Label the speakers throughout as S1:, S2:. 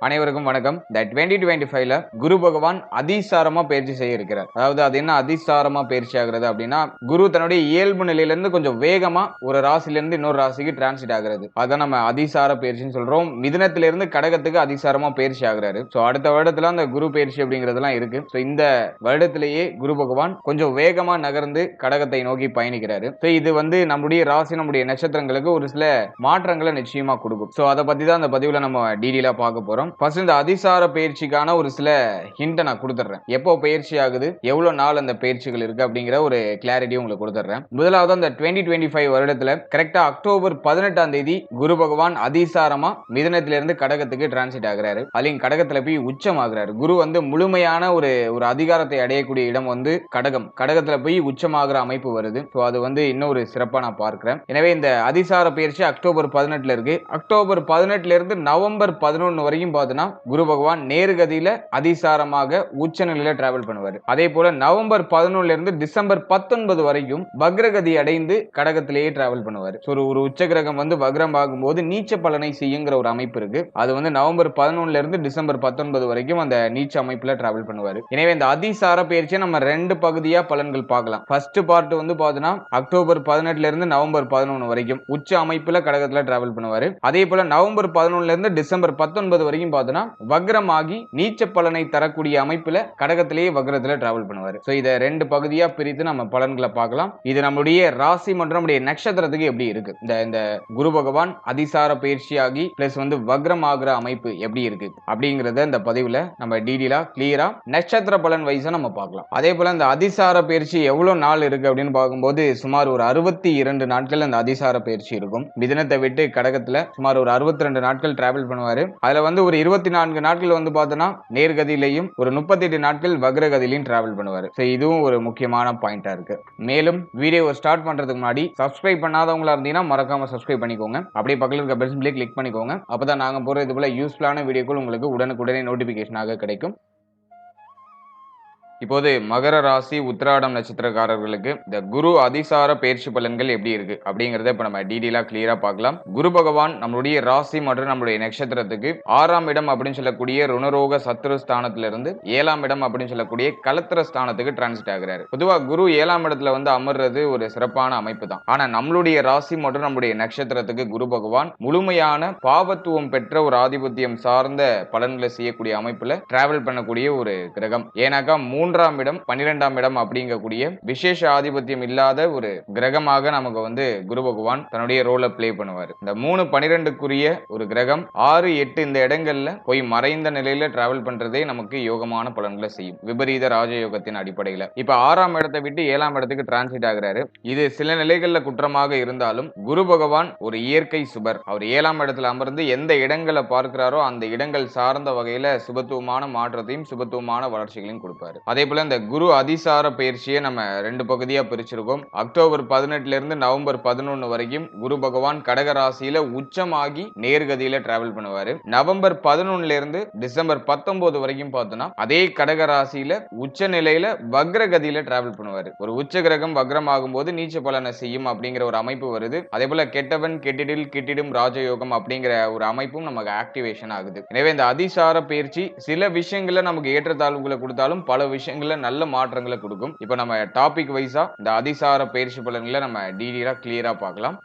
S1: அனைவருக்கும் வணக்கம். இந்த 2025ல குரு பகவான் அதிசாரமா பயிற்சி செய்ய இருக்கிறார். அதாவது அது என்ன அதிசாரமா பயிற்சி ஆகிறது அப்படின்னா, குரு தன்னுடைய இயல்பு நிலையிலிருந்து கொஞ்சம் வேகமா ஒரு ராசியிலிருந்து இன்னொரு ராசிக்கு டிரான்சிட் ஆகிறது. அதான் நம்ம அதிசார பயிற்சின்னு சொல்றோம். மிதுனத்திலிருந்து கடகத்துக்கு அதிசாரமா பயிற்சி ஆகிறாரு. சோ அடுத்த வருடத்துல அந்த குரு பயிற்சி அப்படிங்கிறதெல்லாம் இருக்கு. சோ இந்த வருடத்திலேயே குரு பகவான் கொஞ்சம் வேகமா நகர்ந்து கடகத்தை நோக்கி பயணிக்கிறாரு. சோ இது நம்முடைய ராசி, நம்முடைய நட்சத்திரங்களுக்கு ஒரு சில மாற்றங்களை நிச்சயமா கொடுக்கும். சோ அதை பத்தி தான் அந்த பதிவுல நம்ம டீடெயிலா பார்க்க போறோம். ஃபர்ஸ்ட் இந்த அதிசார பயிற்சிக்கான ஒரு சில ஹிண்ட் நான் கொடுத்துறேன். எப்போ பயிற்சி ஆகுது, எவ்வளவு நாள் அந்த பயிற்சிகள் இருக்கு அப்படிங்கிற ஒரு கிளாரிட்டி உங்களுக்கு கொடுத்துறேன். முதலாவது அந்த 2025 வருடத்துல கரெக்டா அக்டோபர் 18ஆம் தேதி குரு பகவான் அதிசாரமா மிதுனத்திலிருந்து கடகத்துக்கு டிரான்சிட் ஆகிறாரு. அதுலயும் கடகத்துல போய் உச்சமாகிறாரு. குரு முழுமையான ஒரு அதிகாரத்தை அடையக்கூடிய இடம் கடகத்துல போய் உச்சமாகிற அமைப்பு வருது. அது இன்னொரு சிறப்பா நான் பார்க்கிறேன். எனவே இந்த அதிசார பயிற்சி அக்டோபர் 18ல இருக்கு. அக்டோபர் 18ல இருந்து நவம்பர் 11 வரைக்கும் பார்த்தீங்கன்னா குரு பகவான் நேர்கதியில அதிசாரமாக உச்ச நிலையில டிராவல் பண்ணுவார். அதே போல நவம்பர் 11ல இருந்து டிசம்பர் 19 வரைக்கும் வக்ரகதி அடைந்து கடகத்திலேயே டிராவல் பண்ணுவார். ஒரு உச்ச கிரகம் வக்ரம் ஆகும்போது நீச்ச பலனை செய்யுங்கிற ஒரு அமைப்பு இருக்கு. அது நவம்பர் 11ல இருந்து டிசம்பர் 19 வரைக்கும் அந்த நீச்ச அமைப்புல டிராவல் பண்ணுவார். எனவே இந்த அதிசார பயிற்சியை நம்ம ரெண்டு பகுதியா பலன்கள் பார்க்கலாம். ஃபர்ஸ்ட் பார்ட் பார்த்தீங்கன்னா அக்டோபர் 18ல இருந்து நவம்பர் 11 வரைக்கும் உச்ச அமைப்புல கடகத்துல டிராவல் பண்ணுவாரு. அதே போல நவம்பர் 11ல இருந்து டிசம்பர் 19 வரைக்கும் பார்த்தோம்னா வக்ரமாகி நீச்ச பலனை தரக்கூடிய அமைப்புல கடகத்திலேயே வக்ரத்துல டிராவல் பண்ணுவாரு. சோ இத ரெண்டு பகுதியா பிரித்து நம்ம பலன்களை பார்க்கலாம். இது நம்முடைய ராசி மற்றும் நம்முடைய நட்சத்திரத்துக்கு எப்படி இருக்கு, இந்த குரு பகவான் அதிசார பயிற்சியாகி பிளஸ் வக்ரம் ஆகிற அமைப்பு எப்படி இருக்கு அப்படிங்கறத இந்த பதிவுல நம்ம டீடெயிலா கிளியரா நட்சத்திர பலன் வைஸா நம்ம பார்க்கலாம். அதே போல இந்த அதிசார பயிற்சி எவ்வளவு நாள் இருக்கு அப்படின்னு பார்க்கும்போது சுமார் ஒரு 62 நாட்கள் அந்த அதிசார பயிற்சி இருக்கும். மிதுனத்தை விட்டு கடகத்துல சுமார் ஒரு 62 நாட்கள் டிராவல் பண்ணுவாரு. அதுல ஒரு 24 நாட்கள் பார்த்தோம்னா நேர்கதியிலையும் ஒரு 38 நாட்கள் வக்ரகதியிலையும் டிராவல் பண்ணுவாரு. இதுவும் ஒரு முக்கியமான பாயிண்டா இருக்கு. மேலும் வீடியோவை ஸ்டார்ட் பண்றதுக்கு முன்னாடி சப்ஸ்கிரைப் பண்ணாதவங்களா இருந்தீங்கன்னா மறக்காம சப்ஸ்கிரைப் பண்ணிக்கோங்க. அப்படியே பக்கத்துல இருக்க பெல் சிம்பலை கிளிக் பண்ணிக்கோங்க. அப்பதான் நாங்க போற இது போல யூஸ்ஃபுல்லான வீடியோக்கள் உங்களுக்கு உடனுக்குடனே நோட்டிபிகேஷனாக கிடைக்கும். இப்போது மகர ராசி உத்திராடம் நட்சத்திரக்காரர்களுக்கு இந்த குரு அதிசார பயிற்சி பலன்கள் எப்படி இருக்கு அப்படிங்கறத இப்ப நம்ம டீடெயிலா கிளியரா பார்க்கலாம். குரு பகவான் நம்மளுடைய ராசி மற்றும் நம்மளுடைய நட்சத்திரத்துக்கு 6ஆம் இடம் அப்படின்னு சொல்லக்கூடிய ருணரோக சத்துரு ஸ்தானத்திலிருந்து 7ஆம் இடம் அப்படின்னு சொல்லக்கூடிய கலத்திர ஸ்தானத்துக்கு டிரான்சிட் ஆகிறாரு. பொதுவா குரு 7ஆம் இடத்துல அமர்றது ஒரு சிறப்பான அமைப்பு தான். ஆனா நம்மளுடைய ராசி மற்றும் நம்மளுடைய நட்சத்திரத்துக்கு குரு பகவான் முழுமையான பாவத்துவம் பெற்ற ஒரு ஆதிபத்தியம் சார்ந்த பலன்களை செய்யக்கூடிய அமைப்புல டிராவல் பண்ணக்கூடிய ஒரு கிரகம். ஏன்னாக்கா 3ஆம் இடம் 12ஆம் இடம் அப்படிங்கக்கூடிய விசேஷ ஆதிபத்தியம் இல்லாத ஒரு கிரகமாக நமக்கு குரு பகவான் தன்னுடைய ரோலை பிளே பண்ணுவார். இந்த 3-12க்குரிய ஒரு கிரகம் 6-8 இந்த இடங்கள்ல போய் மறைந்த நிலையில டிராவல் பண்றதே நமக்கு யோகமான பலன்களை செய்யும். விபரீத ராஜயோகத்தின் அடிப்படையில இப்ப 6ஆம் இடத்தை விட்டு 7ஆம் இடத்துக்கு டிரான்சிட் ஆகிறாரு. இது சில நிலைகள்ல குற்றமாக இருந்தாலும் குரு பகவான் ஒரு இயற்கை சுபர். அவர் 7ஆம் இடத்துல அமர்ந்து எந்த இடங்களை பார்க்கிறாரோ அந்த இடங்கள் சார்ந்த வகையில சுபத்துவமான மாற்றத்தையும் சுபத்துவமான வளர்ச்சிகளையும் கொடுப்பாரு. அதே போல இந்த குரு அதிசார பயிற்சியை நம்ம ரெண்டு பகுதியா பிரிச்சிருக்கோம். அக்டோபர் 18ல இருந்து நவம்பர் 11 வரைக்கும் குரு பகவான் கடக ராசியில உச்சமாகி நேர்கதியில டிராவல் பண்ணுவாரு. நவம்பர் 11ல இருந்து டிசம்பர் 19 வரைக்கும் பார்த்தோம்னா அதே கடக ராசியில உச்ச நிலையில வக்ரகதியில டிராவல் பண்ணுவாரு. ஒரு உச்ச கிரகம் வக்ரம் ஆகும்போது நீச்ச பலனை செய்யும் அப்படிங்கிற ஒரு அமைப்பு வருது. அதே போல கெட்டவன் கெட்டிடில் கிட்டிடும் ராஜயோகம் அப்படிங்கிற ஒரு அமைப்பும் நமக்கு ஆக்டிவேஷன் ஆகுது. எனவே இந்த அதிசார பயிற்சி சில விஷயங்களை நமக்கு ஏற்றத்தாழ்வுகளை கொடுத்தாலும் பல விஷயங்கள்ல நல்ல மாற்றங்களை கொடுக்கும். இப்ப நம்ம டாபிக் வைஸா இந்த அதிசார பயிற்சி பலன்களை நம்ம டீடெயிலா கிளியரா பார்க்கலாம்.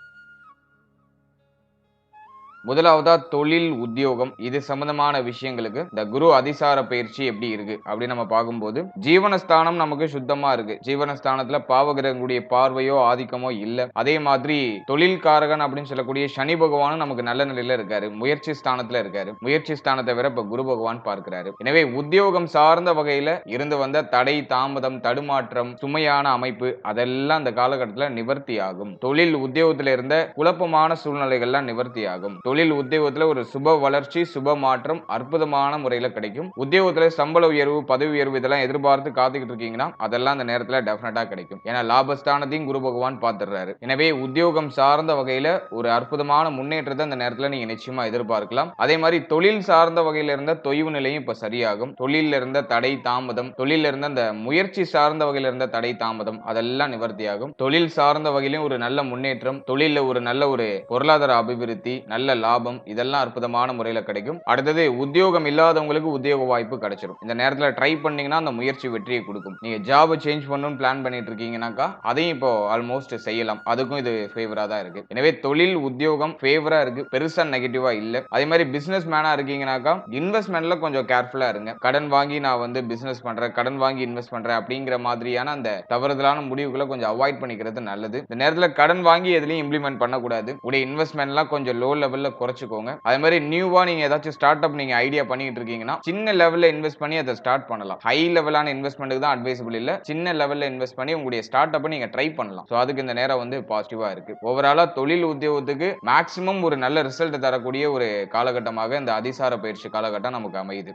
S1: முதலாவதா தொழில் உத்தியோகம் இது சம்பந்தமான விஷயங்களுக்கு இந்த குரு அதிசார பயிற்சி எப்படி இருக்கு அப்படின்னு நம்ம பார்க்கும்போது ஜீவனஸ்தானம் நமக்கு சுத்தமா இருக்கு. ஜீவனஸ்தானத்துல பாவகிரகங்களுடைய பார்வையோ ஆதிக்கமோ இல்ல. அதே மாதிரி தொழில் காரகன் அப்படின்னு சொல்லக்கூடிய சனி பகவானும் நமக்கு நல்ல நிலையில இருக்காரு. முயற்சி ஸ்தானத்துல இருக்காரு. முயற்சி ஸ்தானத்தை வேற இப்ப குரு பகவான் பார்க்கிறாரு. எனவே உத்தியோகம் சார்ந்த வகையில இருந்து வந்த தடை தாமதம் தடுமாற்றம் சுமையான அமைப்பு அதெல்லாம் இந்த காலகட்டத்தில் நிவர்த்தி ஆகும். தொழில் உத்தியோகத்துல இருந்த குழப்பமான சூழ்நிலைகள்லாம் நிவர்த்தி ஆகும். தொழில் உத்தியோகத்துல ஒரு சுப வளர்ச்சி சுப மாற்றம் அற்புதமான முறையில கிடைக்கும். உத்தியோகத்துல சம்பள உயர்வு பதவி உயர்வு இதெல்லாம் எதிர்பார்த்து காத்துக்கிட்டு இருக்கீங்கன்னா அதெல்லாம் அந்த நேரத்துல டெஃபினட்டா கிடைக்கும். ஏன்னா லாபஸ்தானத்தையும் குரு பகவான் பார்த்துடுறாரு. எனவே உத்தியோகம் சார்ந்த வகையில ஒரு அற்புதமான முன்னேற்றத்தை அந்த நேரத்துல நீங்க நிச்சயமா எதிர்பார்க்கலாம். அதே மாதிரி தொழில் சார்ந்த வகையில இருந்த தொய்வு நிலையும் இப்ப சரியாகும். தொழில இருந்த தடை தாமதம் தொழில இருந்த அந்த முயற்சி சார்ந்த வகையில இருந்த தடை தாமதம் அதெல்லாம் நிவர்த்தியாகும். தொழில் சார்ந்த வகையிலும் ஒரு நல்ல முன்னேற்றம் தொழில ஒரு நல்ல ஒரு பொருளாதார அபிவிருத்தி நல்ல லாபம் இதெல்லாம் அற்புதமான முறையில கிடைக்கும். அடுத்தது உத்தியோகம் இல்லாதவங்களுக்கு உத்தியோக வாய்ப்பு கிடைச்சிரும். இந்த நேரத்துல ட்ரை பண்ணீங்கன்னா அந்த முயற்சி வெற்றியை கொடுக்கும். நீங்க ஜாப் சேஞ்ச் பண்ணணும்னு பிளான் பண்ணிட்டு இருக்கீங்கன்னாக்கா அதையும் இப்போ ஆல்மோஸ்ட் செய்யலாம். அதுக்கும் இது ஃபேவரா தான் இருக்கு. எனவே தொழில் உத்தியோகம் ஃபேவரா இருக்கு. பெருசா நெகட்டிவா இல்ல. அதே மாதிரி பிசினஸ் மேனா இருக்கீங்கன்னாக்கா இன்வெஸ்ட்மெண்ட்ல கொஞ்சம் கேர்ஃபுல்லா இருங்க. கடன் வாங்கி நான் வந்து பிசினஸ் பண்றேன், கடன் வாங்கி இன்வெஸ்ட் பண்றேன் அப்படிங்கிற மாதிரியான அந்த தவறுதலான முடிவுகளை கொஞ்சம் அவாய்ட் பண்ணிக்கிறது நல்லது. இந்த நேரத்துல கடன் வாங்கி எதுலயும் இம்ப்ளிமெண்ட் பண்ணக்கூடாது. உடைய இன்வெஸ்ட்மெண்ட்லாம் கொஞ்சம் லோ லெவல்ல குறைச்சுக்கோங்க. அதே மாதிரி நியூவா நீங்க ஏதாச்சும் ஸ்டார்ட் அப் நீங்க ஐடியா பண்ணிட்டு இருக்கீங்கன்னா சின்ன லெவல்ல இன்வெஸ்ட் பண்ணி அதை ஸ்டார்ட் பண்ணலாம். ஹை லெவலான இன்வெஸ்ட்மெண்ட்டுக்கு தான் அட்வைசபிள் இல்ல. சின்ன லெவல்ல இன்வெஸ்ட் பண்ணி உங்களுடைய ஸ்டார்ட் அப் நீங்க ட்ரை பண்ணலாம். சோ அதுக்கு இந்த நேரம் வந்து பாசிட்டிவா இருக்கு. ஓவராலா தொழில் உத்தியோகத்துக்கு மேக்ஸிமம் ஒரு நல்ல ரிசல்ட் தரக்கூடிய ஒரு காலகட்டமாக இந்த அதிசார பயிற்சி காலகட்டம் நமக்கு அமையுது.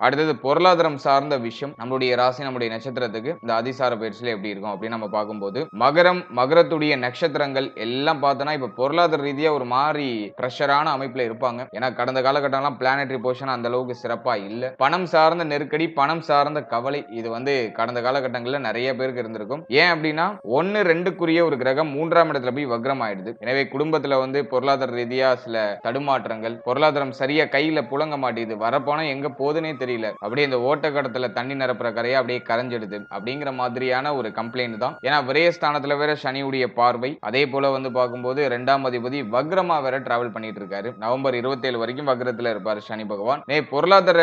S1: அடுத்தது பொருளாதாரம் சார்ந்த விஷயம். நம்மளுடைய ராசி நம்முடைய நட்சத்திரத்துக்கு இந்த அதிசார பயிற்சியில எப்படி இருக்கும் அப்படின்னு நம்ம பார்க்கும்போது மகரத்துடைய நட்சத்திரங்கள் எல்லாம் பார்த்தோன்னா இப்ப பொருளாதார ரீதியா ஒரு மாதிரி பிரஷரான அமைப்புல இருப்பாங்க. ஏன்னா கடந்த காலகட்டம்லாம் பிளானட்டரி பொசிஷன் அந்த அளவுக்கு சிறப்பா இல்ல. பணம் சார்ந்த நெருக்கடி, பணம் சார்ந்த கவலை இது வந்து கடந்த காலகட்டங்கள்ல நிறைய பேருக்கு இருந்திருக்கும். ஏன் அப்படின்னா 1, 2க்குரிய ஒரு கிரகம் 3ஆம் இடத்துல போய் வக்ரம் ஆயிடுது. எனவே குடும்பத்துல வந்து பொருளாதார ரீதியா சில தடுமாற்றங்கள், பொருளாதாரம் சரியா கையில புழங்க மாட்டேங்குது, வரப்போனா எங்க போதுன்னே தெரியல, அப்படியே இந்த ஓட்டக்கடத்துல தண்ணி நிரப்புற கரையை அப்படியே கரைஞ்சிடுது அப்படிங்கிற மாதிரியான ஒரு கம்ப்ளைண்ட் தான். ஏன்னா விரயஸ்தானத்துல வேற சனியுடைய பார்வை, அதே போல வந்து பார்க்கும்போது 2ஆம் அதிபதி வக்ரமா வேற டிராவல் பண்ணிட்டு இருக்காரு. நவம்பர் 27 வரைக்கும் வக்ரத்துல இருப்பாரு சனி பகவான். பொருளாதார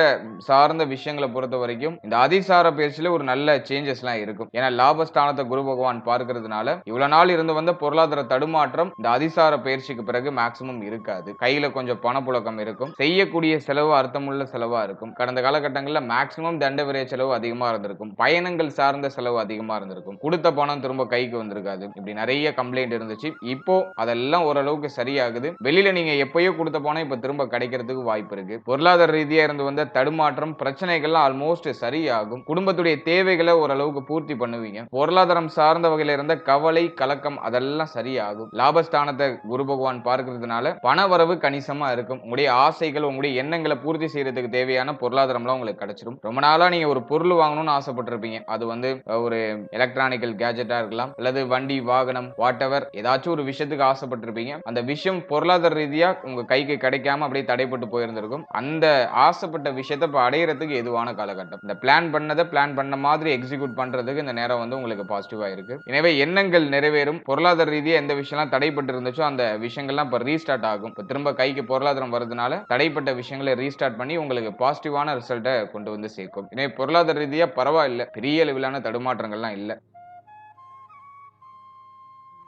S1: சார்ந்த விஷயங்களை பொறுத்த வரைக்கும் இந்த அதிசார பயிற்சியில ஒரு நல்ல சேஞ்சஸ் எல்லாம் இருக்கும். ஏன்னா லாபஸ்தானத்தை குரு பகவான் பார்க்கிறதுனால இவ்வளவு நாள் இருந்து வந்த பொருளாதார தடுமாற்றம் இந்த அதிசார பயிற்சிக்கு பிறகு மேக்சிமம் இருக்காது. கையில கொஞ்சம் பணப்புழக்கம் இருக்கும். செய்யக்கூடிய செலவு அர்த்தமுள்ள செலவா இருக்கும். கடந்த காலகட்டங்கள்ல மேக்ஸிமம் தண்ட விரய செலவு அதிகமா இருந்திருக்கும். பயணங்கள் சார்ந்த செலவு அதிகமா இருந்திருக்கும். கொடுத்த பணம் திரும்ப கைக்கு வந்திருக்காது. இப்படி நிறைய கம்ப்ளைண்ட் இருந்துச்சு. இப்போ அதெல்லாம் ஓரளவுக்கு சரியாகுது. வெளியில நீங்க எப்பயோ கொடுத்த பணம் இப்ப திரும்ப கிடைக்கிறதுக்கு வாய்ப்பு இருக்கு. பொருளாதார ரீதியா இருந்து வந்த தடுமாற்றம் பிரச்சனைகள்லாம் ஆல்மோஸ்ட் சரியாகும். குடும்பத்துடைய தேவைகளை ஓரளவுக்கு பூர்த்தி பண்ணுவீங்க. பொருளாதாரம் சார்ந்த வகையில இருந்த கவலை கலக்கம் அதெல்லாம் சரியாகும். லாபஸ்தானத்தை குரு பகவான் பார்க்கிறதுனால பண வரவு கணிசமா இருக்கும். உங்களுடைய ஆசைகள் உங்களுடைய எண்ணங்களை பூர்த்தி செய்யறதுக்கு தேவையான பொருளாதாரம் உங்களுக்கு கிடைச்சிரும். ரொம்ப நாளா நீங்க ஒரு பொருள் வாங்கணும்னு ஆசைப்பட்டிருப்பீங்க. அது வந்து ஒரு எலக்ட்ரானிக்கல் கேஜெட்டா இருக்கலாம், அல்லது வண்டி வாகனம் வாட் எவர் ஏதாச்சும் ஒரு விஷயத்துக்கு ஆசைப்பட்டிருப்பீங்க. அந்த விஷயம் பொருளாதார ரீதியா உங்க கைக்கு கிடைக்காம அப்படியே தடைப்பட்டு போயிருந்திருக்கும். அந்த ஆசைப்பட்ட விஷயத்தை இப்ப அடையிறதுக்கு எதுவான காலகட்டம். இந்த பிளான் பண்ண மாதிரி எக்ஸிக்யூட் பண்றதுக்கு இந்த நேரம் வந்து உங்களுக்கு பாசிட்டிவா இருக்கு. எனவே எண்ணங்கள் நிறைவேறும். பொருளாதார ரீதியா எந்த விஷயம்லாம் தடைப்பட்டு இருந்துச்சோ அந்த விஷயங்கள்லாம் இப்ப ரீஸ்டார்ட் ஆகும். இப்ப திரும்ப கைக்கு பொருளாதாரம் வருதுனால தடைப்பட்ட விஷயங்களை ரீஸ்டார்ட் பண்ணி உங்களுக்கு பாசிட்டிவான ரிசல்ட்டை கொண்டு வந்து சேர்க்கும். எனவே பொருளாதார ரீதியா பரவாயில்ல, பெரிய அளவிலான தடுமாற்றங்கள்லாம் இல்ல.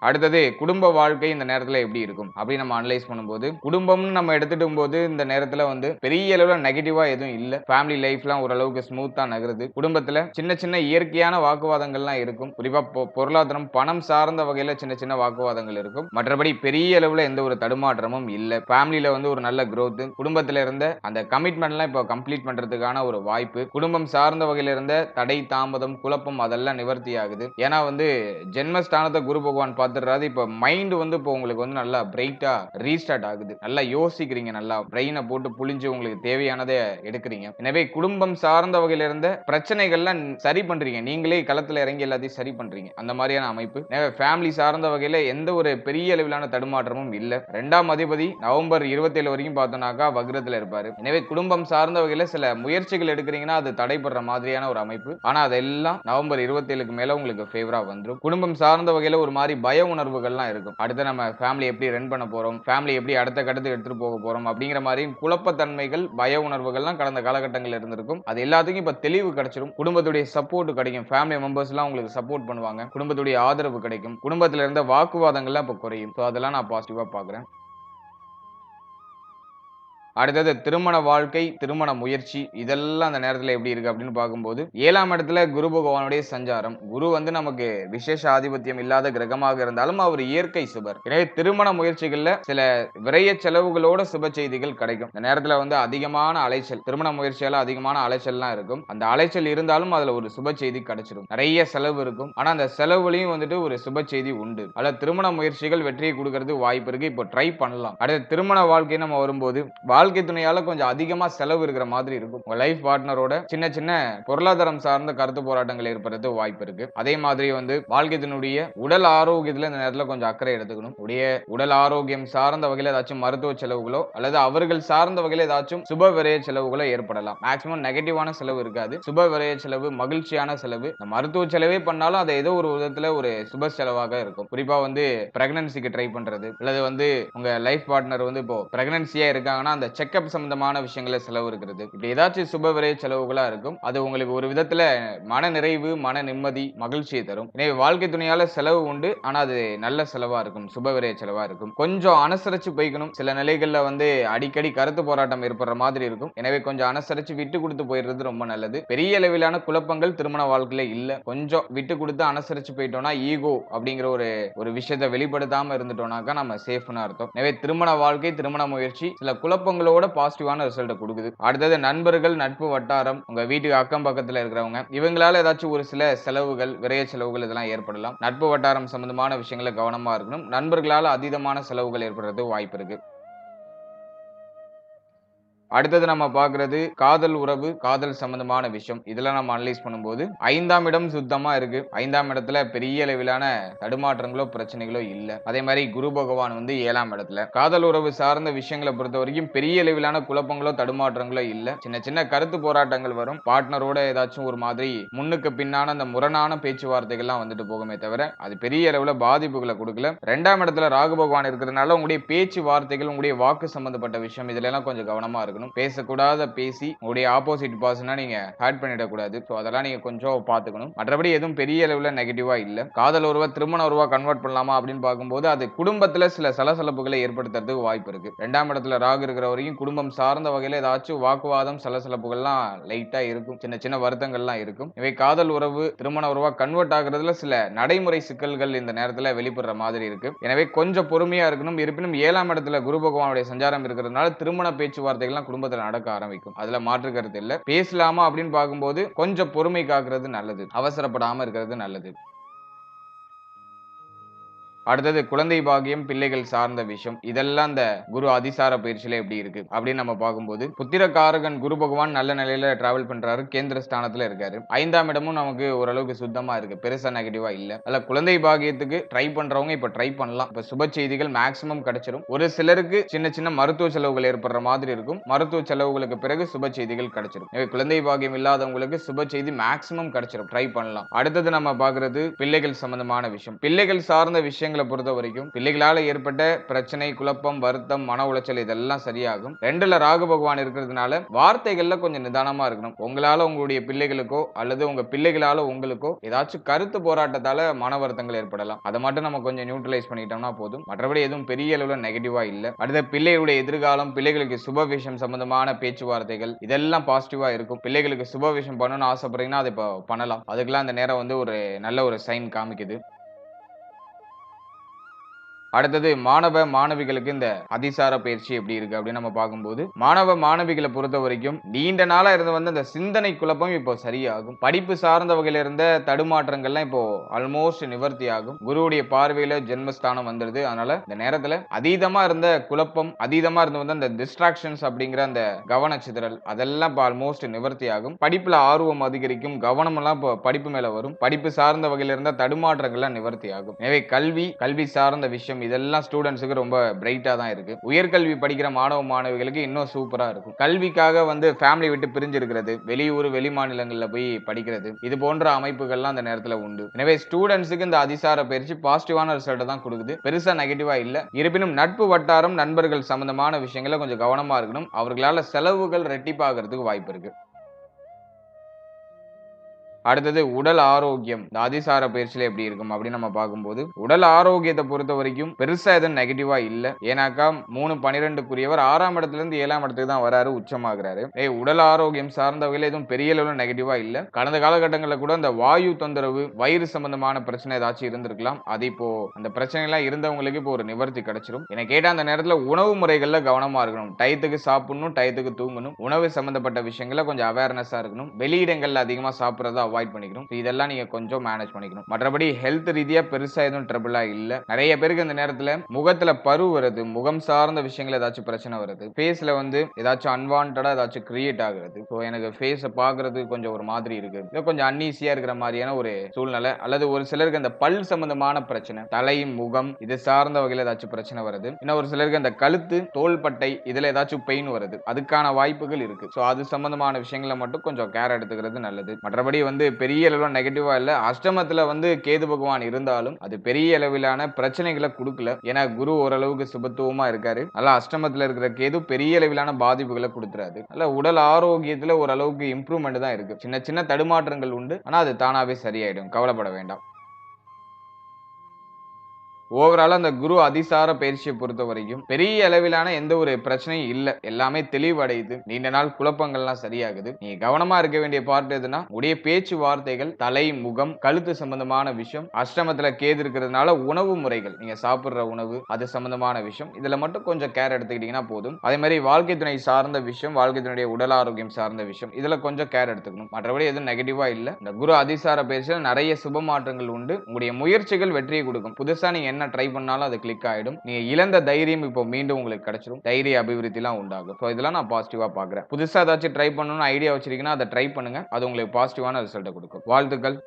S1: அடுத்தது குடும்ப வாழ்க்கை இந்த நேரத்துல எப்படி இருக்கும் அப்படி நம்ம அனலைஸ் பண்ணும்போது, குடும்பம்னு நம்ம எடுத்துட்டும் போது இந்த நேரத்துல வந்து பெரிய அளவுல நெகட்டிவா எதுவும் இல்ல. ஃபேமிலி லைஃப்லாம் ஓரளவுக்கு ஸ்மூத்தா நகருது. குடும்பத்துல சின்ன சின்ன இயற்கையான வாக்குவாதங்கள்லாம் இருக்கும். குறிப்பா பொருளாதாரம் பணம் சார்ந்த வகையில சின்ன சின்ன வாக்குவாதங்கள் இருக்கும். மற்றபடி பெரிய அளவுல எந்த ஒரு தடுமாற்றமும் இல்ல. ஃபேமிலில வந்து ஒரு நல்ல growth, குடும்பத்துல இருந்த அந்த கமிட்மெண்ட்லாம் இப்போ கம்ப்ளீட் பண்றதுக்கான ஒரு வாய்ப்பு, குடும்பம் சார்ந்த வகையில இருந்த தடை தாமதம் குழப்பம் அதெல்லாம் நிவர்த்தி ஆகுது. ஏன்னா வந்து ஜென்மஸ்தானத்தை குரு பகவான் பார்த்துறாரு. இப்ப மைண்ட் வந்து இப்போ உங்களுக்கு வந்து நல்லா பிரைட்டா ரீஸ்டார்ட் ஆகுது. நல்லா யோசிக்கிறீங்க, நல்லா பிரெயினை போட்டு புளிஞ்சு உங்களுக்கு தேவையானதை எடுக்கிறீங்க. எனவே குடும்பம் சார்ந்த வகையில இருந்த பிரச்சனைகள்லாம் சரி பண்றீங்க. நீங்களே களத்துல இறங்கி எல்லாத்தையும் சரி பண்றீங்க. அந்த மாதிரியான அமைப்பு. எனவே ஃபேமிலி சார்ந்த வகையில எந்த ஒரு பெரிய அளவிலான தடுமாற்றமும் இல்ல. 2ஆம் அதிபதி நவம்பர் 27 வரைக்கும் பார்த்தோம்னாக்கா வக்ரத்துல இருப்பாரு. எனவே குடும்பம் சார்ந்த வகையில சில முயற்சிகள் எடுக்கிறீங்கன்னா அது தடைபடுற மாதிரியான ஒரு அமைப்பு. ஆனா அதெல்லாம் நவம்பர் 27க்கு மேல உங்களுக்கு ஃபேவரா வந்துரும். குடும்பம் சார்ந்த வகையில ஒரு மாதிரி பய உணர்வுகள்லாம் இருக்கும். அடுத்து நம்ம ஃபேமிலி எப்படி ரன் பண்ண போறோம், ஃபேமிலி எப்படி அடுத்த கட்டத்துக்கு எடுத்துட்டு போக போறோம் அப்படிங்கிற மாதிரி குழப்பத்தன்மைகள் பய உணர்வுகள்லாம் கடந்த காலகட்டங்களில் இருந்திருக்கும். அது எல்லாத்துக்கும் இப்ப தெளிவு கிடைச்சிரும். குடும்பத்துடைய சப்போர்ட் கிடைக்கும். ஃபேமிலி மெம்பர்ஸ் எல்லாம் உங்களுக்கு சப்போர்ட் பண்ணுவாங்க. குடும்பத்துடைய ஆதரவு கிடைக்கும். குடும்பத்துல இருந்த வாக்குவாதங்கள்லாம் இப்ப குறையும். அதெல்லாம் நான் பாசிட்டிவா பாக்குறேன். அடுத்தது திருமண வாழ்க்கை, திருமண முயற்சி இதெல்லாம் அந்த நேரத்துல எப்படி இருக்கு அப்படின்னு பார்க்கும்போது, 7ஆம் இடத்துல குரு பகவானுடைய சஞ்சாரம். குரு வந்து நமக்கு விசேஷ ஆதிபத்தியம் இல்லாத கிரகமாக இருந்தாலும் அவர் இயற்கை சுபர். எனவே திருமண முயற்சிகள்ல சில விரய செலவுகளோட சுப செய்திகள் கிடைக்கும். இந்த நேரத்துல வந்து அதிகமான அலைச்சல், திருமண முயற்சியால அதிகமான அலைச்சல்லாம் இருக்கும். அந்த அலைச்சல் இருந்தாலும் அதுல ஒரு சுப செய்தி கிடைச்சிடும். நிறைய செலவு இருக்கும். ஆனா அந்த செலவுலையும் வந்துட்டு ஒரு சுப செய்தி உண்டு. அதுல திருமண முயற்சிகள் வெற்றியை கொடுக்கறது வாய்ப்பு இருக்கு. இப்போ ட்ரை பண்ணலாம். அடுத்து திருமண வாழ்க்கை நம்ம வரும்போது வாழ்க்கை துணையால கொஞ்சம் அதிகமா செலவு இருக்கிற மாதிரி இருக்கும். உங்க லைஃப் பார்ட்னரோட சின்ன சின்ன பொருளாதாரம் சார்ந்த கருத்து போராட்டங்கள் ஏற்படுறது வாய்ப்பு இருக்கு. அதே மாதிரி வந்து வாழ்க்கை துணையுடைய உடல் ஆரோக்கியத்துல இந்த நேரத்துல கொஞ்சம் அக்கறை எடுத்துக்கணும். உடைய உடல் ஆரோக்கியம் சார்ந்த வகையில ஏதாச்சும் மருத்துவ செலவுகளோ அல்லது அவர்கள் சார்ந்த வகையில ஏதாச்சும் சுப விரய செலவுகளோ ஏற்படலாம். மேக்ஸிமம் நெகட்டிவான செலவு இருக்காது. சுப விரய செலவு, மகிழ்ச்சியான செலவு, மருத்துவ செலவே பண்ணாலும் அது ஏதோ ஒரு விதத்துல ஒரு சுப செலவாக இருக்கும். குறிப்பா வந்து பிரெக்னன்சிக்கு ட்ரை பண்றது அல்லது வந்து உங்க லைஃப் பார்ட்னர் வந்து இப்போ பிரெக்னன்சியா இருக்காங்கன்னா அந்த செக்அப் சம்பந்தமான விஷயங்கள செலவு இருக்கிறது. இப்படி ஏதாச்சும் சுப விரய செலவுகளா இருக்கும். அது உங்களுக்கு ஒரு விதத்துல மன நிறைவு, மன நிம்மதி, மகிழ்ச்சியை தரும். எனவே வாழ்க்கை துணையால செலவு உண்டு. ஆனா அது நல்ல செலவா இருக்கும். சுப விரய செலவா இருக்கும். கொஞ்சம் அனுசரிச்சு போய்க்கணும். சில நிலைகள்ல வந்து அடிக்கடி கருத்து போராட்டம் ஏற்படுற மாதிரி இருக்கும். எனவே கொஞ்சம் அனுசரிச்சு விட்டு கொடுத்து போயிடுறது ரொம்ப நல்லது. பெரிய அளவிலான குழப்பங்கள் திருமண வாழ்க்கையில இல்ல. கொஞ்சம் விட்டு கொடுத்து அனுசரிச்சு போயிட்டோம்னா ஈகோ அப்படிங்கிற ஒரு விஷயத்தை வெளிப்படுத்தாம இருந்துட்டோம்னாக்கா நம்ம சேஃப்னு அர்த்தம். எனவே திருமண வாழ்க்கை, திருமண முயற்சி சில குழப்பங்களோட பாசிட்டிவான ரிசல்ட் கொடுக்குது. அடுத்தது நண்பர்கள், நட்பு வட்டாரம், உங்க வீட்டுக்கு அக்கம் பக்கத்துல இருக்கிறவங்க, இவங்களால ஏதாச்சும் ஒரு சில செலவுகள், விரைய செலவுகள் இதெல்லாம் ஏற்படலாம். நட்பு வட்டாரம் சம்பந்தமான விஷயங்களை கவனமா இருக்கணும். நண்பர்களால அதீதமான செலவுகள் ஏற்படுறது வாய்ப்பு இருக்கு. அடுத்தது நம்ம பார்க்கிறது காதல் உறவு, காதல் சம்பந்தமான விஷயம். இதெல்லாம் நம்ம அனலைஸ் பண்ணும்போது 5ஆம் இடம் சுத்தமா இருக்கு. 5ஆம் இடத்துல பெரிய அளவிலான தடுமாற்றங்களோ பிரச்சனைகளோ இல்ல. அதே மாதிரி குரு பகவான் வந்து 7ஆம் இடத்துல. காதல் உறவு சார்ந்த விஷயங்களை பொறுத்த வரைக்கும் பெரிய அளவிலான குழப்பங்களோ தடுமாற்றங்களோ இல்ல. சின்ன சின்ன கருத்து போராட்டங்கள் வரும். பார்ட்னரோட ஏதாச்சும் ஒரு மாதிரி முன்னுக்கு பின்னான அந்த முரணான பேச்சுவார்த்தைகள்லாம் வந்துட்டு போகுமே தவிர அது பெரிய அளவுல பாதிப்புகளை கொடுக்கல. 2ஆம் இடத்துல ராகு பகவான் இருக்கிறதுனால உங்களுடைய பேச்சு வார்த்தைகள், உங்களுடைய வாக்கு சம்பந்தப்பட்ட விஷயம் இதுல எல்லாம் கொஞ்சம் கவனமா இருக்கணும். பேசக்கூடாத பேசி உங்களுடைய ஆப்போசிட் பர்சனை நீங்க ஹர்ட் பண்ணிடக்கூடாது. சோ அதெல்லாம் நீங்க கொஞ்சம் பாத்துக்கணும். மற்றபடி எதுவும் பெரிய அளவுல நெகட்டிவா இல்ல. காதல் உறவை திருமண உறவா கன்வெர்ட் பண்ணலாமா அப்படின்னு பார்க்கும்போது அது குடும்பத்துல சில சலசலப்புகளை ஏற்படுத்துறதுக்கு வாய்ப்பு இருக்கு. 2ஆம் இடத்துல ராகு இருக்கிற வரைக்கும் குடும்பம் சார்ந்த வகையில ஏதாச்சும் வாக்குவாதம், சலசலப்புகள்லாம் லைட்டா இருக்கும். சின்ன சின்ன வருத்தங்கள்லாம் இருக்கும். இவை காதல் உறவு திருமண உறவா கன்வெர்ட் ஆகுறதுல சில நடைமுறை சிக்கல்கள் இந்த நேரத்துல வெளிப்படுற மாதிரி இருக்கு. எனவே கொஞ்சம் பொறுமையா இருக்கணும். இருப்பினும் 7ஆம் இடத்துல குரு பகவானுடைய சஞ்சாரம் இருக்கிறதுனால திருமண பேச்சுவார்த்தைகள்லாம் குடும்பத்துல நடக்க ஆரம்பிக்கும். அதுல மாற்று கருத்து இல்ல. பேசலாமா அப்படின்னு பார்க்கும்போது கொஞ்சம் பொறுமை காக்கிறது நல்லது. அவசரப்படாம இருக்கிறது நல்லது. அடுத்தது குழந்தை பாக்கியம், பிள்ளைகள் சார்ந்த விஷயம். இதெல்லாம் இந்த குரு அதிசார பயிற்சியில எப்படி இருக்கு அப்படின்னு நம்ம பார்க்கும்போது புத்திரகாரகன் குரு பகவான் நல்ல நிலையில டிராவல் பண்றாரு. கேந்திர ஸ்தானத்துல இருக்காரு. 5ஆம் இடமும் நமக்கு ஓரளவுக்கு சுத்தமா இருக்கு. பெருசா நெகட்டிவா இல்ல. அல்ல குழந்தை பாக்கியத்துக்கு ட்ரை பண்றவங்க இப்ப ட்ரை பண்ணலாம். இப்ப சுப செய்திகள் மேக்ஸிமம் கிடைச்சிரும். ஒரு சிலருக்கு சின்ன சின்ன மருத்துவ செலவுகள் ஏற்படுற மாதிரி இருக்கும். மருத்துவ செலவுகளுக்கு பிறகு சுப செய்திகள் கிடைச்சிரும். குழந்தை பாக்கியம் இல்லாதவங்களுக்கு சுப செய்தி மேக்ஸிமம் கிடைச்சிரும். ட்ரை பண்ணலாம். அடுத்தது நம்ம பார்க்கிறது பிள்ளைகள் சம்பந்தமான விஷயம். பிள்ளைகள் சார்ந்த விஷயங்கள் பொறுத்த வரைக்கும் பிள்ளைகளால ஏற்பட்ட பிரச்சனை, குழப்பம், வருத்தம், மன உளைச்சல் இதெல்லாம் சரியாகும். 2ல ராகு பகவான் இருக்கிறதுனால வார்த்தைகள்ல கொஞ்சம் நிதானமா இருக்கணும். உங்களால உங்களுடைய பிள்ளைகளுக்கோ அல்லது உங்க பிள்ளைகளால உங்களுக்கோ ஏதாச்சும் கருத்து போராட்டத்தால மன வருத்தங்கள் ஏற்படலாம். அதை மட்டும் நம்ம கொஞ்சம் நியூட்ரலைஸ் பண்ணிட்டோம்னா போதும். மற்றபடி எதுவும் பெரிய அளவுல நெகட்டிவா இல்ல. அடுத்த பிள்ளைகளுடைய எதிர்காலம், பிள்ளைகளுக்கு சுப விஷயம் சம்பந்தமான பேச்சுவார்த்தைகள் இதெல்லாம் பாசிட்டிவா இருக்கும். பிள்ளைகளுக்கு சுப விஷயம் பண்ணணும்னு ஆசைப்படுறீங்கன்னா அதை இப்போ பண்ணலாம். அதுக்கெல்லாம் அந்த நேரம் வந்து ஒரு நல்ல ஒரு சைன் காமிக்குது. அடுத்தது மாணவ மாணவிகளுக்கு இந்த அதிசார பயிற்சி எப்படி இருக்கு அப்படின்னு நம்ம பார்க்கும்போது மாணவ மாணவிகளை பொறுத்த வரைக்கும் நீண்ட நாளா இருந்து வந்து அந்த சிந்தனை குழப்பம் இப்போ சரியாகும். படிப்பு சார்ந்த வகையில இருந்த தடுமாற்றங்கள்லாம் இப்போ ஆல்மோஸ்ட் நிவர்த்தி ஆகும். குருவுடைய பார்வையில ஜென்மஸ்தானம் வந்துருது. அதனால இந்த நேரத்துல அதீதமா இருந்த குழப்பம், அதீதமா இருந்து வந்து அந்த டிஸ்ட்ராக்ஷன்ஸ் அப்படிங்கிற அந்த கவனச்சிதறல் அதெல்லாம் இப்போ ஆல்மோஸ்ட் நிவர்த்தி ஆகும். படிப்புல ஆர்வம் அதிகரிக்கும். கவனம் எல்லாம் இப்போ படிப்பு மேல வரும். படிப்பு சார்ந்த வகையில இருந்த தடுமாற்றங்கள்லாம் நிவர்த்தி ஆகும். எனவே கல்வி சார்ந்த விஷயம் இதெல்லாம் ஸ்டூடெண்ட்ஸ்க்கு ரொம்ப பிரைட்டா தான் இருக்கு. உயர்கல்வி படிக்கிற மாணவ மாணவிகளுக்கு இன்னும் சூப்பரா இருக்கும். கல்விக்காக வந்து ஃபேமிலி விட்டு பிரிஞ்சு இருக்கிறது, வெளியூர் வெளி மாநிலங்கள்ல போய் படிக்கிறது, இது போன்ற அமைப்புகள்லாம் அந்த நேரத்துல உண்டு. எனவே ஸ்டூடெண்ட்ஸ்க்கு இந்த அதிசார பயிற்சி பாசிட்டிவான ரிசல்ட் தான் கொடுக்குது. பெருசா நெகட்டிவா இல்ல. இருப்பினும் நட்பு வட்டாரம், நண்பர்கள் சம்பந்தமான விஷயங்கள கொஞ்சம் கவனமா இருக்கணும். அவர்களால செலவுகள் ரெட்டிப்பாகிறதுக்கு வாய்ப்பு இருக்கு. அடுத்தது உடல் ஆரோக்கியம் இந்த அதிசார பயிற்சியில எப்படி இருக்கும் அப்படின்னு நம்ம பார்க்கும்போது உடல் ஆரோக்கியத்தை பொறுத்த வரைக்கும் பெருசா எதுவும் நெகட்டிவா இல்ல. ஏன்னாக்கா 3/12க்குரியவர் 6ஆம் இடத்துல இருந்து 7ஆம் இடத்துக்கு தான் வராரு, உச்சமாகிறாரு. உடல் ஆரோக்கியம் சார்ந்த வகையில எதுவும் பெரிய அளவுல நெகட்டிவா இல்ல. கடந்த காலகட்டங்களில் கூட அந்த வாயு தொந்தரவு, வயிறு சம்பந்தமான பிரச்சனை ஏதாச்சும் இருந்திருக்கலாம். அது இப்போ அந்த பிரச்சனை எல்லாம் இருந்தவங்களுக்கு இப்போ ஒரு நிவர்த்தி கிடைச்சிரும். என்ன கேட்டா அந்த நேரத்துல உணவு முறைகள்ல கவனமா இருக்கணும். டயத்துக்கு சாப்பிடணும், டயத்துக்கு தூங்கணும். உணவு சம்பந்தப்பட்ட விஷயங்கள கொஞ்சம் அவேர்னஸா இருக்கணும். வெளியிடங்கள்ல அதிகமா சாப்பிடுறதா அவாய்ட் பண்ணிக்கணும். இதெல்லாம் நீங்க கொஞ்சம் மேனேஜ் பண்ணிக்கணும். மற்றபடி ஹெல்த் ரீதியா பெருசா எதுவும் ட்ரபிளா இல்ல. நிறைய பேருக்கு இந்த நேரத்துல முகத்துல பரு வருது, முகம் சார்ந்த விஷயங்கள் ஏதாச்சும் பிரச்சனை வருது, ஃபேஸ்ல வந்து ஏதாச்சும் அன்வான்டா ஏதாச்சும் கிரியேட் ஆகுறது. ஸோ எனக்கு ஃபேஸை பார்க்கறது கொஞ்சம் ஒரு மாதிரி இருக்கு, இல்லை கொஞ்சம் அன்ஈஸியா இருக்கிற மாதிரியான ஒரு சூழ்நிலை, அல்லது ஒரு சிலருக்கு அந்த பல் சம்பந்தமான பிரச்சனை, தலை முகம் இது சார்ந்த வகையில் ஏதாச்சும் பிரச்சனை வருது. இன்னும் ஒரு சிலருக்கு அந்த கழுத்து தோள்பட்டை இதுல ஏதாச்சும் பெயின் வருது, அதுக்கான வாய்ப்புகள் இருக்கு. ஸோ அது சம்பந்தமான விஷயங்களை மட்டும் கொஞ்சம் கேர் எடுத்துக்கிறது நல்லது. மற்றபடி வந்து பெரிய அளவில் நெகட்டிவா இல்ல. அஷ்டமத்துல வந்து கேது பகவான் இருந்தாலும் அது பெரிய அளவிலான பிரச்சனைகளை கொடுக்கல. ஏன்னா குரு ஓரளவுக்கு சுபத்துவமா இருக்காரு. அதனால அஷ்டமத்துல இருக்கிற கேது பெரிய அளவிலான பாதிப்புகளை கொடுத்துறாது. அதனால உடல் ஆரோக்கியத்துல ஓரளவுக்கு இம்ப்ரூவ்மெண்ட் தான் இருக்கு. சின்ன சின்ன தடுமாற்றங்கள் உண்டு, ஆனா அது தானாவே சரியாயிடும், கவலைப்பட வேண்டாம். ஓவரால் அந்த குரு அதிசார பயிற்சியை பொறுத்த வரைக்கும் பெரிய அளவிலான எந்த ஒரு பிரச்சனையும் இல்ல. எல்லாமே தெளிவடையுது, நீண்ட நாள் குழப்பங்கள்லாம் சரியாகுது. நீங்க கவனமா இருக்க வேண்டிய பார்ட் எதுனா உடைய பேச்சு வார்த்தைகள், தலை முகம் கழுத்து சம்பந்தமான விஷயம். அஷ்டமத்துல கேது இருக்கிறதுனால உணவு முறைகள், நீங்க சாப்பிடுற உணவு அது சம்பந்தமான விஷயம், இதுல மட்டும் கொஞ்சம் கேர் எடுத்துக்கிட்டீங்கன்னா போதும். அதே மாதிரி வாழ்க்கை துணை சார்ந்த விஷயம், வாழ்க்கை துணையுடைய உடல் ஆரோக்கியம் சார்ந்த விஷயம், இதுல கொஞ்சம் கேர் எடுத்துக்கணும். மற்றபடி எதுவும் நெகட்டிவா இல்ல. இந்த குரு அதிசார பயிற்சியில் நிறைய சுப மாற்றங்கள் உண்டு. உங்களுடைய முயற்சிகள் வெற்றியை கொடுக்கும். புதுசா நீங்க என்ன ட்ரை பண்ணாலும் அது கிளிக் ஆயிடும். நீங்க இழந்த தைரியம் இப்போ மீண்டும் உங்களுக்கு கிடைச்சிடும். தைரிய அபிவிருத்தி எல்லாம் உண்டாகும். சோ இதெல்லாம் நான் பாசிட்டிவா பாக்குறேன். புதுசா ஏதாச்சும் ட்ரை பண்ணணும்னு ஐடியா வச்சிருக்கீங்கன்னா அதை ட்ரை பண்ணுங்க. அது உங்களுக்கு பாசிட்டிவான ரிசல்ட் கொடுக்கும். வாழ்த்துக்கள்.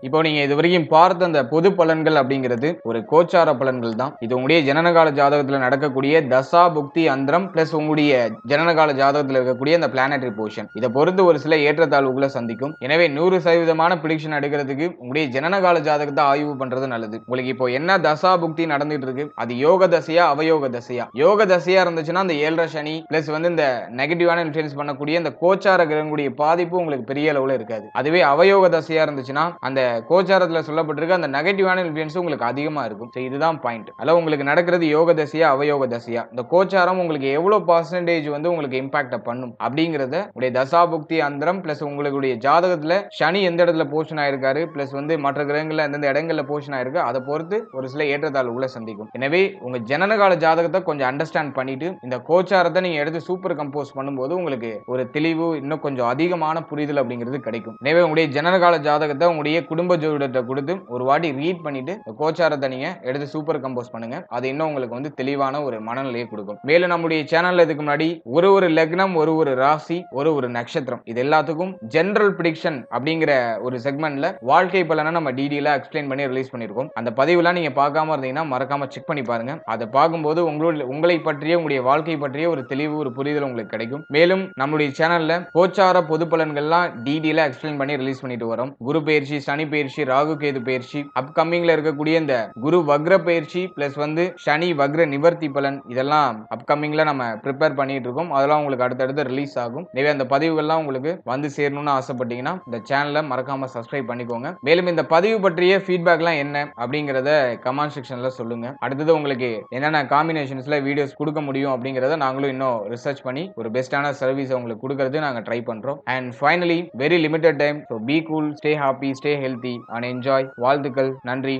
S1: இப்போ நீங்க இதுவரைக்கும் பார்த்த அந்த பொது பலன்கள் அப்படிங்கிறது ஒரு கோச்சார பலன்கள் தான். இது உங்களுடைய ஜனனகால ஜாதகத்துல நடக்கக்கூடிய தசா புக்தி அந்தரம் பிளஸ் உங்களுடைய ஜனனகால ஜாதகத்துல இருக்கக்கூடிய அந்த பிளானட்டரி பொசிஷன், இதை பொறுத்து ஒரு சில ஏற்றத்தாழ்வுகளை சந்திக்கும். எனவே 100% பிரிடிக்ஷன் எடுக்கிறதுக்கு உங்களுடைய ஜனனகால ஜாதகத்தை ஆய்வு பண்றது நல்லது. உங்களுக்கு இப்போ என்ன தசா புக்தி நடந்துட்டு இருக்கு, அது யோக தசையா அவயோக தசையா? யோக தசையா இருந்துச்சுன்னா அந்த 7.5 சனி பிளஸ் வந்து இந்த நெகட்டிவான இன்ஃபுளுன்ஸ் பண்ணக்கூடிய இந்த கோச்சார கிரகங்களுடைய பாதிப்பு உங்களுக்கு பெரிய அளவுல இருக்காது. அதுவே அவயோக தசையா இருந்துச்சுன்னா அந்த கோச்சாரத்துல சொல்லப்பட்டிருக்க அந்த நெகட்டிவான இன்ஃப்ளூயன்ஸ் உங்களுக்கு அதிகமா இருக்கும். இதுதான் பாயிண்ட். அதனால உங்களுக்கு நடக்கிறது யோக தசையா அவயோக தசையா, இந்த கோச்சாரம் உங்களுக்கு எவ்வளவு பர்சன்டேஜ் வந்து உங்களுக்கு இம்பாக்ட் பண்ணும் அப்படிங்கறத உடைய தசாபுக்தி அந்தரம் பிளஸ் உங்களுடைய ஜாதகத்துல சனி எந்த இடத்துல போஷன் ஆயிருக்காரு பிளஸ் வந்து மற்ற கிரகங்கள்ல எந்தெந்த இடங்கள்ல போஷன் ஆயிருக்கு அதை பொறுத்து ஒரு சில ஏற்றத்தாழ்வுகளை சந்திக்கும். எனவே உங்க ஜனனகால ஜாதகத்தை கொஞ்சம் அண்டர்ஸ்டாண்ட் பண்ணிட்டு இந்த கோச்சாரத்தை நீங்க எடுத்து சூப்பர் கம்போஸ் பண்ணும்போது உங்களுக்கு ஒரு தெளிவு, இன்னும் கொஞ்சம் அதிகமான புரிதல் அப்படிங்கிறது கிடைக்கும். எனவே உங்களுடைய ஜனனகால ஜாதகத்தை உங்களுடைய குடும்ப ஜோதிடத்தை கொடுத்து ஒரு வாட்டி ரீட் பண்ணிட்டு கோச்சாரத்தை நீங்க எடுத்து சூப்பர் கம்போஸ் பண்ணுங்க. அது இன்னும் உங்களுக்கு வந்து தெளிவான ஒரு மனநிலையை கொடுக்கும். மேலும் நம்முடைய சேனல்ல இதுக்கு முன்னாடி ஒரு லக்னம், ஒரு ராசி, ஒரு நட்சத்திரம், இது எல்லாத்துக்கும் ஜெனரல் பிரிடிக்ஷன் அப்படிங்கிற ஒரு செக்மெண்ட்ல வாழ்க்கை பலனை நம்ம டீடைலா எக்ஸ்பிளைன் பண்ணி ரிலீஸ் பண்ணிருக்கோம். அந்த பதிவுலாம் நீங்க பார்க்காம இருந்தீங்கன்னா மறக்காம செக் பண்ணி பாருங்க. அதை பார்க்கும்போது உங்களை பற்றிய உங்களுடைய வாழ்க்கை பற்றிய ஒரு தெளிவு, ஒரு புரிதல் உங்களுக்கு கிடைக்கும். மேலும் நம்முடைய சேனல்ல கோச்சார பொது பலன்கள்லாம் டீடைலா எக்ஸ்பிளைன் பண்ணி ரிலீஸ் பண்ணிட்டு வரோம். குரு பயிற்சி, சனி பயிற்சி, ராகு கேது பயிற்சி, அப்கமிங்ல இருக்கக்கூடிய இந்த குரு வக்ர பயிற்சி பிளஸ் வந்து சனி வக்ர நிவர்த்தி பலன், இதெல்லாம் அப்கமிங்ல நம்ம ப்ரிப்பேர் பண்ணிட்டு இருக்கோம். அதெல்லாம் உங்களுக்கு அடுத்தடுத்து ரிலீஸ் ஆகும். எனவே அந்த பதிவுகள்லாம் உங்களுக்கு வந்து சேரணும்னு ஆசைப்பட்டீங்கன்னா இந்த சேனலை மறக்காம சப்ஸ்கிரைப் பண்ணிக்கோங்க. மேலும் இந்த பதிவு பற்றிய ஃபீட்பேக்லாம் என்ன அப்படிங்கறத கமெண்ட் செக்ஷன்ல சொல்லுங்க. அடுத்தது உங்களுக்கு என்னென்ன காம்பினேஷன்ஸ்ல வீடியோஸ் கொடுக்க முடியும் அப்படிங்கறத நாங்களும் இன்னும் ரிசர்ச் பண்ணி ஒரு பெஸ்டான சர்வீஸ் உங்களுக்கு கொடுக்கறது நாங்க ட்ரை பண்றோம். And finally very limited time, so be cool, stay happy, stay healthy and enjoy. வாழ்த்துக்கள். நன்றி.